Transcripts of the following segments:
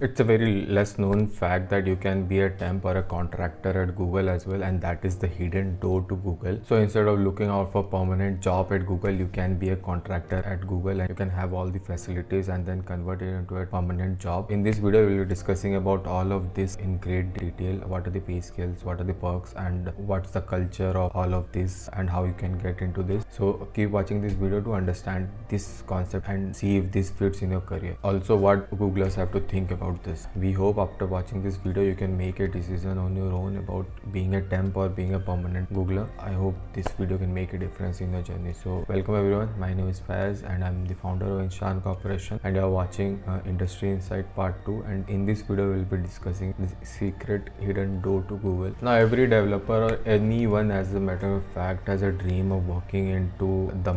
It's a very less known fact that you can be a temp or a contractor at Google as well, and that is the hidden door to Google. So instead of looking out for permanent job at Google, you can be a contractor at Google and you can have all the facilities and then convert it into a permanent job. In this video, we will be discussing about all of this in great detail. What are the pay scales, what are the perks, and what's the culture of all of this and how you can get into this. So keep watching this video to understand this concept and see if this fits in your career. Also, what Googlers have to think about this. We hope after watching this video you can make a decision on your own about being a temp or being a permanent Googler. I hope this video can make a difference in your journey. So welcome everyone, my name is Faiz and I'm the founder of Inshaan Corporation, and you are watching Industry Insight Part 2, and in this video we will be discussing the secret hidden door to Google. Now every developer or anyone, as a matter of fact, has a dream of working into the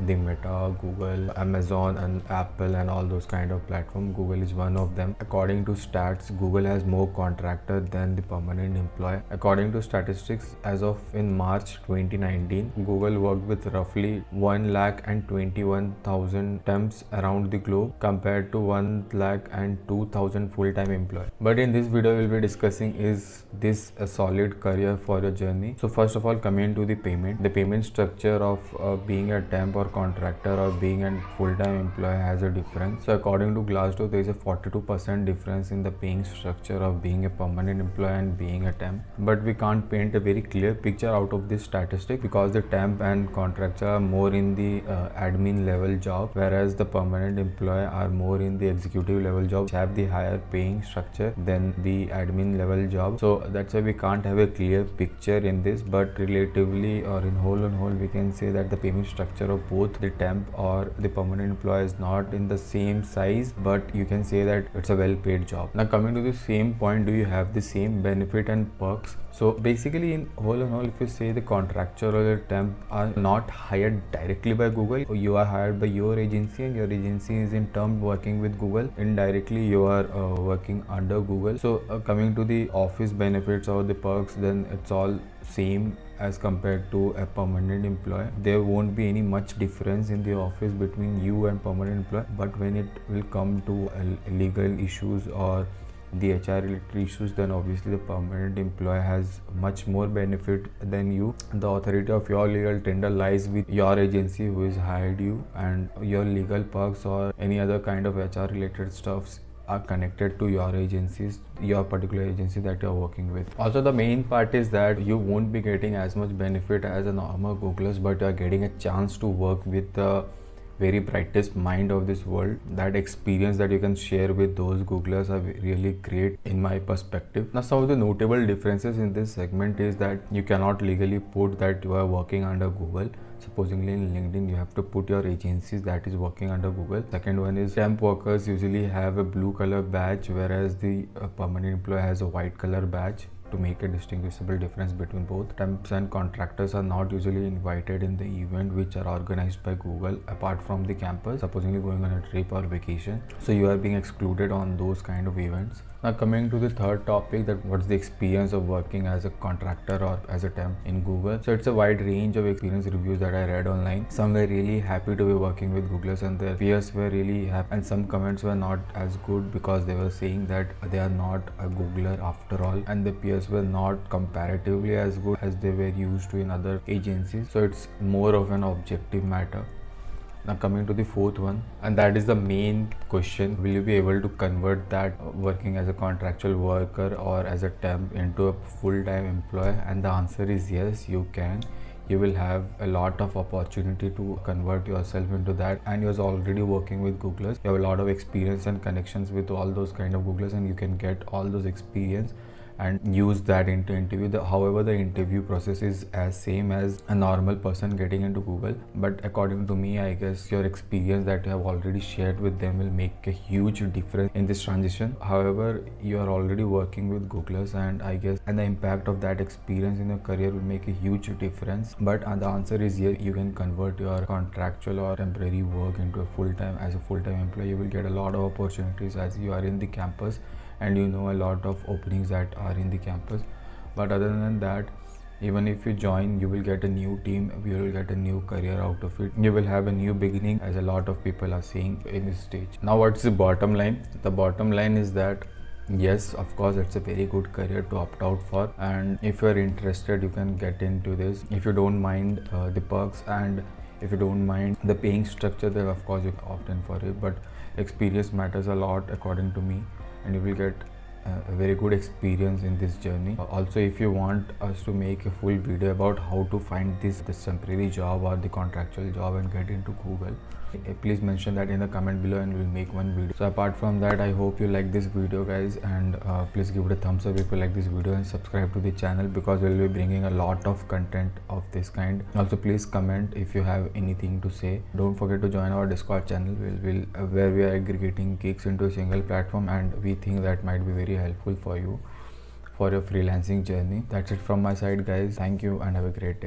the Meta, Google, Amazon and Apple and all those kind of platforms. Google is one of them. According to stats, Google has more contractor than the permanent employee. According to statistics, as of in March 2019, Google worked with roughly 1,21,000 temps around the globe compared to 1,02,000 full-time employees. But in this video, we'll be discussing, is this a solid career for your journey? So first of all, coming to the payment structure of being a temp or contractor or being a full-time employee has a difference. So according to Glassdoor, there is a 42% difference in the paying structure of being a permanent employee and being a temp. But we can't paint a very clear picture out of this statistic because the temp and contractor are more in the admin level job, whereas the permanent employee are more in the executive level job, which have the higher paying structure than the admin level job. So that's why we can't have a clear picture in this, but relatively or in whole we can say that the payment structure of both the temp or the permanent employee is not in the same size, but you can say that it's a well-paid job. Now coming to the same point, do you have the same benefit and perks? So basically, in whole, if you say the contractor or the temp are not hired directly by Google, you are hired by your agency and your agency is in turn working with Google. Indirectly, you are working under Google. So coming to the office benefits or the perks, then it's all same as compared to a permanent employee. There won't be any much difference in the office between you and permanent employee, but when it will come to legal issues or the HR related issues, then obviously the permanent employee has much more benefit than you. The authority of your legal tender lies with your agency who has hired you, and your legal perks or any other kind of HR related stuffs are connected to your agencies, your particular agency that you're working with. Also, the main part is that you won't be getting as much benefit as a normal Googlers, but you're getting a chance to work with the very brightest mind of this world. That experience that you can share with those Googlers are really great in my perspective. Now, some of the notable differences in this segment is that you cannot legally put that you are working under Google. Supposedly in LinkedIn, you have to put your agencies that is working under Google. Second one is temp workers usually have a blue color badge, whereas the permanent employee has a white color badge, to make a distinguishable difference between both. Temps and contractors are not usually invited in the event which are organized by Google apart from the campus, supposedly going on a trip or vacation. So you are being excluded on those kind of events. Now coming to the third topic, that what's the experience of working as a contractor or as a temp in Google. So it's a wide range of experience reviews that I read online. Some were really happy to be working with Googlers and their peers were really happy, and some comments were not as good because they were saying that they are not a Googler after all, and the peers were not comparatively as good as they were used to in other agencies. So it's more of an objective matter. Now coming to the fourth one, and that is the main question: will you be able to convert that working as a contractual worker or as a temp into a full-time employee? And the answer is yes, you can. You will have a lot of opportunity to convert yourself into that, and you're already working with Googlers. You have a lot of experience and connections with all those kind of Googlers, and you can get all those experience and use that into interview. However, the interview process is as same as a normal person getting into Google, but according to me, I guess your experience that you have already shared with them will make a huge difference in this transition. However, you are already working with Googlers, and I guess and the impact of that experience in your career will make a huge difference. But the answer is yes, you can convert your contractual or temporary work into a full-time. As a full-time employee, you will get a lot of opportunities as you are in the campus and you know a lot of openings that are in the campus. But other than that, Even if you join, you will get a new team, you will get a new career out of it. You will have a new beginning, as a lot of people are saying in this stage. Now, what's the bottom line? The bottom line is that yes, of course, it's a very good career to opt out for, and if you're interested, you can get into this. If you don't mind the perks, and if you don't mind the paying structure, then of course you can opt in for it. But experience matters a lot according to me, and you will get a very good experience in this journey. Also, if you want us to make a full video about how to find this temporary job or the contractual job and get into Google, please mention that in the comment below and we'll make one video. So apart from that, I hope you like this video, guys, and please give it a thumbs up if you like this video, and subscribe to the channel because we'll be bringing a lot of content of this kind. Also, please comment if you have anything to say. Don't forget to join our Discord channel where we are aggregating gigs into a single platform, and we think that might be very helpful for you for your freelancing journey. That's it from my side, guys. Thank you and have a great day.